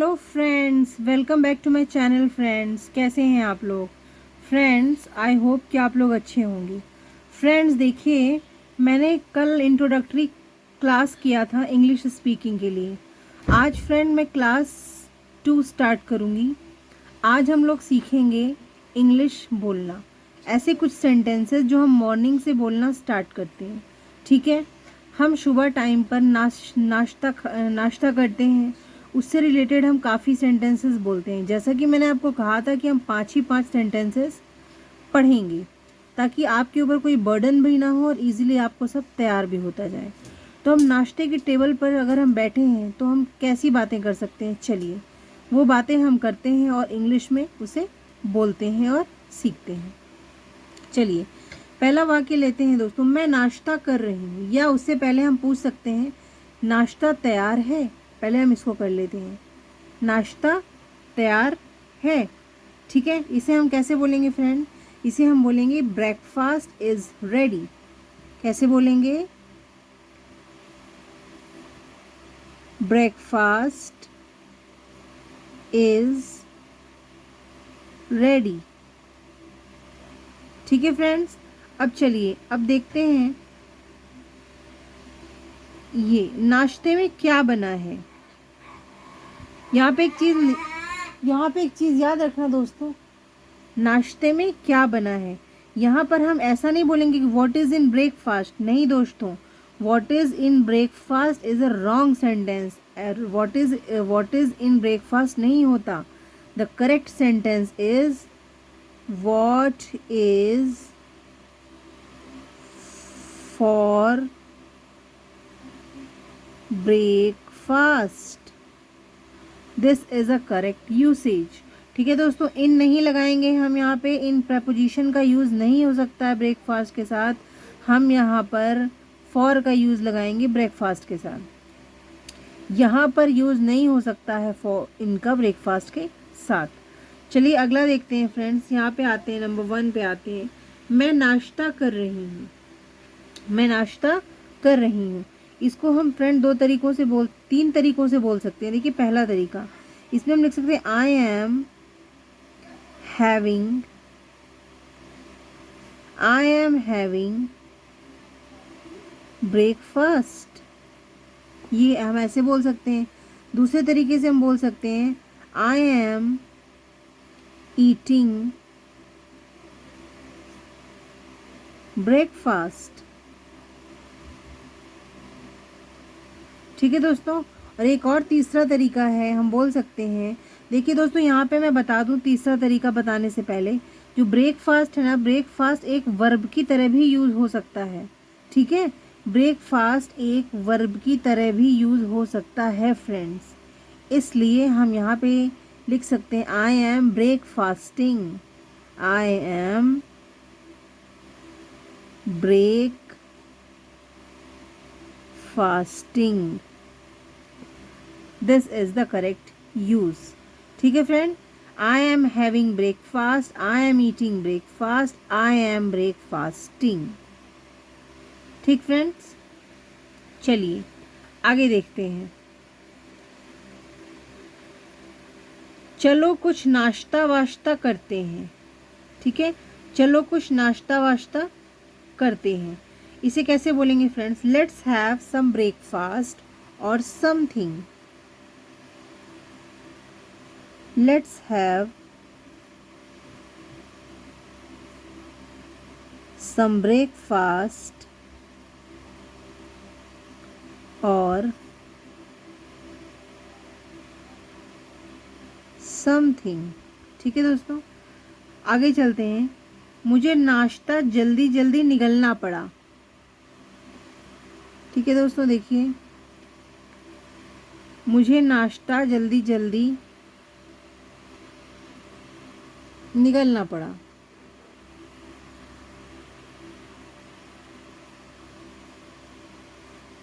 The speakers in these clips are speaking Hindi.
Hello friends, welcome back to my channel. Friends, कैसे हैं आप लोग? फ्रेंड्स, आई होप कि आप लोग अच्छे होंगे। फ्रेंड्स, देखिए, मैंने कल इंट्रोडक्टरी क्लास किया था इंग्लिश स्पीकिंग के लिए। आज फ्रेंड मैं क्लास 2 स्टार्ट करूँगी। आज हम लोग सीखेंगे इंग्लिश बोलना, ऐसे कुछ सेंटेंसेस जो हम मॉर्निंग से बोलना स्टार्ट करते हैं। ठीक है, हम सुबह टाइम पर नाश्ता करते हैं, उससे रिलेटेड हम काफ़ी सेंटेंसेस बोलते हैं। जैसा कि मैंने आपको कहा था कि हम 5 ही 5 सेंटेंसेस पढ़ेंगे, ताकि आपके ऊपर कोई बर्डन भी ना हो और इजीली आपको सब तैयार भी होता जाए। तो हम नाश्ते के टेबल पर अगर हम बैठे हैं तो हम कैसी बातें कर सकते हैं, चलिए वो बातें हम करते हैं और इंग्लिश में उसे बोलते हैं और सीखते हैं। चलिए पहला वाक्य लेते हैं दोस्तों, मैं नाश्ता कर रही हूँ। या उससे पहले हम पूछ सकते हैं, नाश्ता तैयार है। पहले हम इसको कर लेते हैं, नाश्ता तैयार है। ठीक है, इसे हम कैसे बोलेंगे फ्रेंड? इसे हम बोलेंगे ब्रेकफास्ट इज रेडी। कैसे बोलेंगे? Breakfast is ready. ठीक है फ्रेंड्स, अब चलिए अब देखते हैं ये नाश्ते में क्या बना है। यहाँ पे एक चीज़ याद रखना दोस्तों, नाश्ते में क्या बना है। यहाँ पर हम ऐसा नहीं बोलेंगे कि व्हाट इज़ इन ब्रेकफास्ट। नहीं दोस्तों, what is in breakfast is a wrong sentence. What is in breakfast नहीं होता। The correct sentence is what is for breakfast. This is a correct usage. ठीक है दोस्तों, इन नहीं लगाएंगे हम यहाँ पे। इन प्रपोजिशन का यूज़ नहीं हो सकता है ब्रेकफास्ट के साथ। हम यहाँ पर फॉर का यूज़ लगाएंगे ब्रेकफास्ट के साथ। यहाँ पर यूज़ नहीं हो सकता है फॉर इनका ब्रेकफास्ट के साथ। चलिए अगला देखते हैं फ्रेंड्स। यहाँ पे आते हैं, नंबर 1 पे आते हैं। मैं नाश्ता कर रही हूँ। मैं नाश्ता कर रही हूँ, इसको हम फ्रेंड 3 तरीकों से बोल सकते हैं। देखिए पहला तरीका, इसमें हम लिख सकते हैं आई एम हैविंग ब्रेकफास्ट। ये हम ऐसे बोल सकते हैं। दूसरे तरीके से हम बोल सकते हैं आई एम ईटिंग ब्रेकफास्ट। ठीक है दोस्तों, और एक और तीसरा तरीका है, हम बोल सकते हैं। देखिए दोस्तों, यहाँ पे मैं बता दूँ तीसरा तरीका बताने से पहले, जो ब्रेकफास्ट है ना, ब्रेकफास्ट एक वर्ब की तरह भी यूज़ हो सकता है। ठीक है, ब्रेकफास्ट एक वर्ब की तरह भी यूज़ हो सकता है फ्रेंड्स। इसलिए हम यहाँ पे लिख सकते हैं I am breakfasting. I am breakfasting. This is the correct use. ठीक है friend, I am having breakfast, I am eating breakfast, I am breakfasting. ठीक फ्रेंड्स, चलिए आगे देखते हैं। चलो कुछ नाश्ता वाश्ता करते हैं। ठीक है, चलो कुछ नाश्ता वाश्ता करते हैं, इसे कैसे बोलेंगे friends? Let's have some breakfast or something. Let's have some breakfast or something. ठीक है दोस्तों, आगे चलते हैं। मुझे नाश्ता जल्दी जल्दी निगलना पड़ा। ठीक है दोस्तों, देखिए, मुझे नाश्ता जल्दी जल्दी निगलना पड़ा।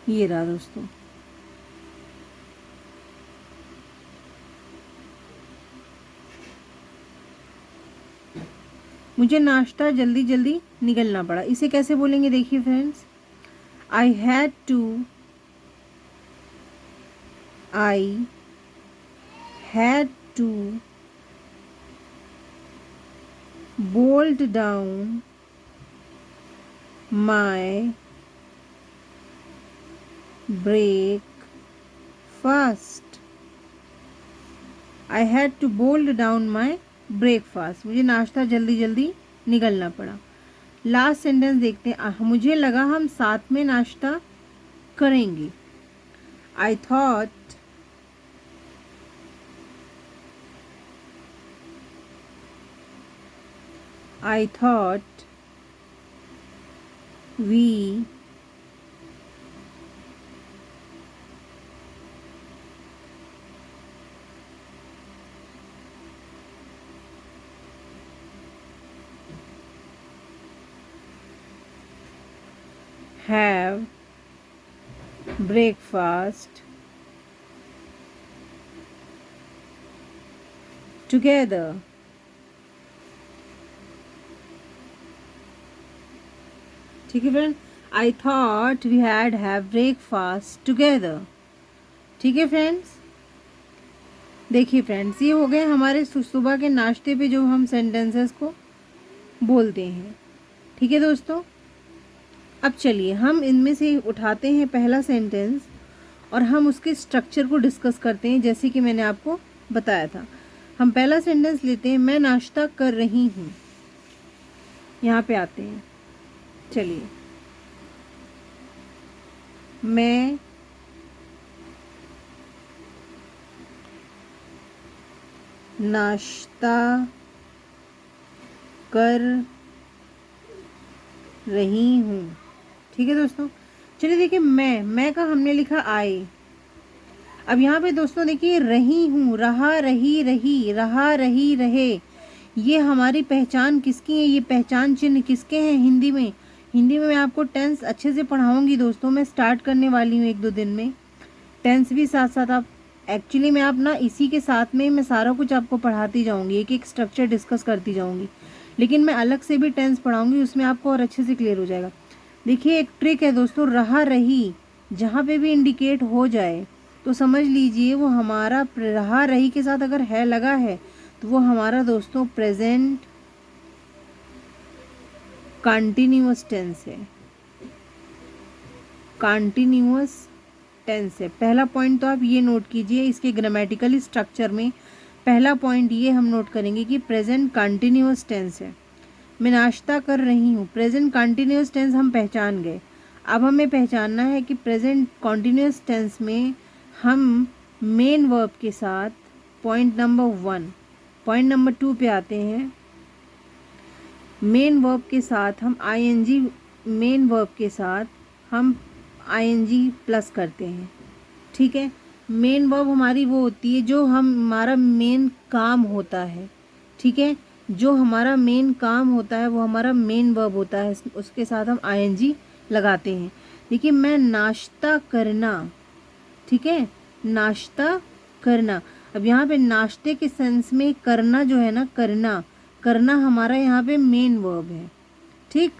ये रहा दोस्तों। मुझे नाश्ता जल्दी जल्दी निगलना पड़ा, इसे कैसे बोलेंगे? देखिए friends, I had to bolt down my breakfast. I had to bolt down my breakfast. मुझे नाश्ता जल्दी जल्दी निगलना पड़ा। लास्ट सेंटेंस देखते हैं। मुझे लगा हम साथ में नाश्ता करेंगे। I thought we have breakfast together. ठीक है friend, I thought we had have breakfast together. ठीक है फ्रेंड्स, देखिए फ्रेंड्स, ये हो गए हमारे सुबह के नाश्ते पे जो हम सेंटेंसेस को बोलते हैं। ठीक है दोस्तों, अब चलिए हम इनमें से उठाते हैं पहला सेंटेंस और हम उसके स्ट्रक्चर को डिस्कस करते हैं, जैसे कि मैंने आपको बताया था। हम पहला सेंटेंस लेते हैं, मैं नाश्ता कर रही हूँ। यहाँ पे आते हैं, चलिए, मैं नाश्ता कर रही हूँ। ठीक है दोस्तों, चलिए देखिए, मैं का हमने लिखा आई। अब यहाँ पे दोस्तों देखिए, रही हूँ, रहा, रही, रही, रहा, रही, रहे, ये हमारी पहचान किसकी है? ये पहचान चिन्ह किसके हैं हिंदी में? हिंदी में मैं आपको टेंस अच्छे से पढ़ाऊंगी दोस्तों। मैं स्टार्ट करने वाली हूँ 1-2 दिन में, टेंस भी साथ साथ आप एक्चुअली मैं आप ना इसी के साथ में मैं सारा कुछ आपको पढ़ाती जाऊंगी, एक एक स्ट्रक्चर डिस्कस करती जाऊंगी, लेकिन मैं अलग से भी टेंस पढ़ाऊंगी, उसमें आपको और अच्छे से क्लियर हो जाएगा। देखिए एक ट्रिक है दोस्तों, रहा रही जहाँ पे भी इंडिकेट हो जाए तो समझ लीजिए वो हमारा रहा रही के साथ अगर है लगा है तो वो हमारा दोस्तों प्रेजेंट कंटिन्यूअस टेंस है। कंटिन्यूअस टेंस है। पहला पॉइंट तो आप ये नोट कीजिए, इसके ग्रामेटिकली स्ट्रक्चर में पहला पॉइंट ये हम नोट करेंगे कि प्रेजेंट कंटिन्यूअस टेंस है। मैं नाश्ता कर रही हूँ, प्रेजेंट कंटिन्यूअस टेंस हम पहचान गए। अब हमें पहचानना है कि प्रेजेंट कंटिन्यूअस टेंस में हम मेन वर्ब के साथ पॉइंट नंबर 1, पॉइंट नंबर 2 पे आते हैं। मेन वर्ब के साथ हम आईएनजी, मेन वर्ब के साथ हम आईएनजी प्लस करते हैं। ठीक है, मेन वर्ब हमारी वो होती है जो हमारा मेन काम होता है। ठीक है, जो हमारा मेन काम होता है वो हमारा मेन वर्ब होता है, उसके साथ हम आईएनजी लगाते हैं। देखिए, मैं नाश्ता करना, ठीक है, नाश्ता करना। अब यहाँ पे नाश्ते के सेंस में करना जो है ना, करना, करना हमारा यहाँ पे मेन वर्ब है। ठीक,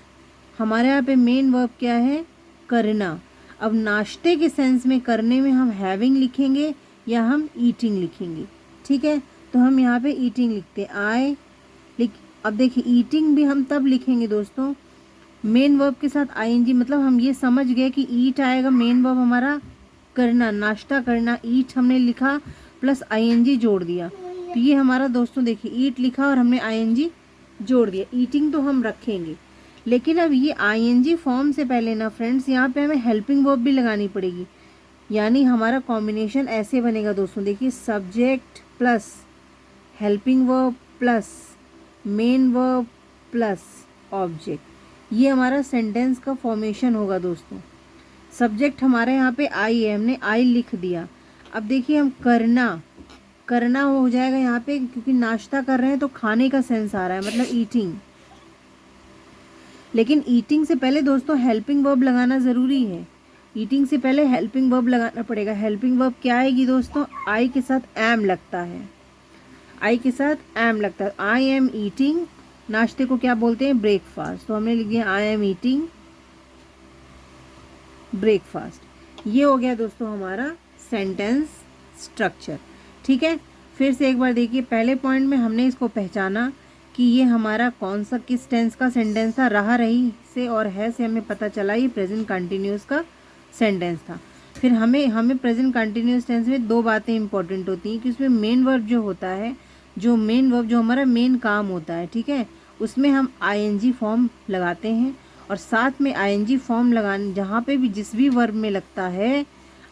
हमारे यहाँ पे मेन वर्ब क्या है? करना। अब नाश्ते के सेंस में करने में हम हैविंग लिखेंगे या हम ईटिंग लिखेंगे। ठीक है, तो हम यहाँ पे ईटिंग लिखते आए। अब देखिए, ईटिंग भी हम तब लिखेंगे दोस्तों मेन वर्ब के साथ आईएनजी, मतलब हम ये समझ गए कि ईट आएगा, मेन वर्ब हमारा करना, नाश्ता करना, ईट हमने लिखा प्लस आईएनजी जोड़ दिया, तो ये हमारा दोस्तों देखिए ईट लिखा और हमने आईएनजी जोड़ दिया। ईटिंग तो हम रखेंगे, लेकिन अब ये आईएनजी फॉर्म से पहले ना फ्रेंड्स यहाँ पे हमें हेल्पिंग वर्ब भी लगानी पड़ेगी, यानी हमारा कॉम्बिनेशन ऐसे बनेगा दोस्तों। देखिए, subject plus helping verb plus main verb plus object, ये हमारा सेंटेंस का फॉर्मेशन होगा दोस्तों। सब्जेक्ट हमारे यहाँ पे आई है, हमने आई लिख दिया। अब देखिए, हम करना, करना हो जाएगा यहाँ पे, क्योंकि नाश्ता कर रहे हैं तो खाने का सेंस आ रहा है, मतलब ईटिंग। लेकिन ईटिंग से पहले दोस्तों हेल्पिंग वर्ब लगाना ज़रूरी है। ईटिंग से पहले हेल्पिंग वर्ब लगाना पड़ेगा। हेल्पिंग वर्ब क्या आएगी दोस्तों? आई के साथ एम लगता है, आई के साथ एम लगता है। आई एम ईटिंग, नाश्ते को क्या बोलते हैं? ब्रेकफास्ट। तो हमने लिख दिया आई एम ईटिंग ब्रेकफास्ट। ये हो गया दोस्तों हमारा सेंटेंस स्ट्रक्चर। ठीक है, फिर से एक बार देखिए, पहले पॉइंट में हमने इसको पहचाना कि ये हमारा कौन सा किस टेंस का सेंटेंस था, रहा रही से और है से हमें पता चला ये प्रेजेंट कंटिन्यूस का सेंटेंस था। फिर हमें प्रेजेंट कंटिन्यूस टेंस में दो बातें इंपॉर्टेंट होती हैं कि उसमें मेन वर्ब जो होता है, जो मेन वर्ब जो हमारा मेन काम होता है, ठीक है, उसमें हम आईएनजी फॉर्म लगाते हैं। और साथ में आईएनजी फॉर्म लगाने जहाँ पे भी जिस भी वर्ब में लगता है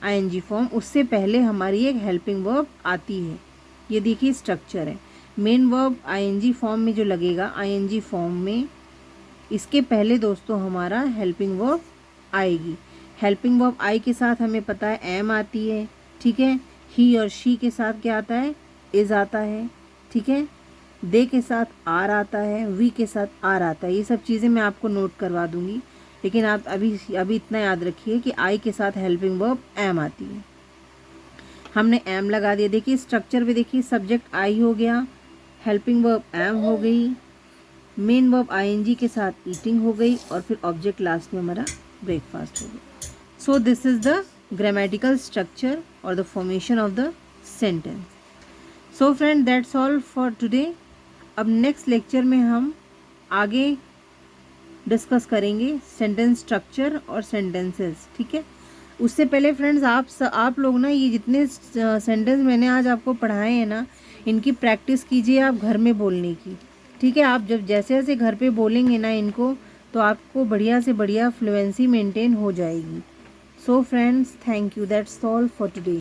आईएनजी फॉर्म, उससे पहले हमारी एक हेल्पिंग वर्ब आती है। ये देखिए स्ट्रक्चर है, मेन वर्ब आईएनजी फॉर्म में जो लगेगा, आईएनजी फॉर्म में इसके पहले दोस्तों हमारा हेल्पिंग वर्ब आएगी। हेल्पिंग वर्ब आई के साथ हमें पता है एम आती है, ठीक है। ही और शी के साथ क्या आता है, इज आता है, ठीक है। दे के साथ आर आता है, वी के साथ आर आता है। ये सब चीज़ें मैं आपको नोट करवा दूंगी, लेकिन आप अभी इतना याद रखिए कि आई के साथ हेल्पिंग वर्ब एम आती है। हमने एम लगा दिया। देखिए स्ट्रक्चर में देखिए, सब्जेक्ट आई हो गया, हेल्पिंग वर्ब एम हो गई, मेन वर्ब आईएनजी के साथ ईटिंग हो गई, और फिर ऑब्जेक्ट लास्ट में हमारा ब्रेकफास्ट हो गया। So this is the grammatical structure और the formation of the sentence. So friend, that's all for today. अब नेक्स्ट लेक्चर में हम आगे डिस्कस करेंगे सेंटेंस स्ट्रक्चर और सेंटेंसेस, ठीक है। उससे पहले फ्रेंड्स, आप लोग ना ये जितने सेंटेंस मैंने आज आपको पढ़ाए हैं ना, इनकी प्रैक्टिस कीजिए आप घर में बोलने की, ठीक है। आप जब जैसे जैसे घर पे बोलेंगे ना इनको, तो आपको बढ़िया से बढ़िया फ्लुएंसी मेंटेन हो जाएगी। So friends, thank you, that's all for today.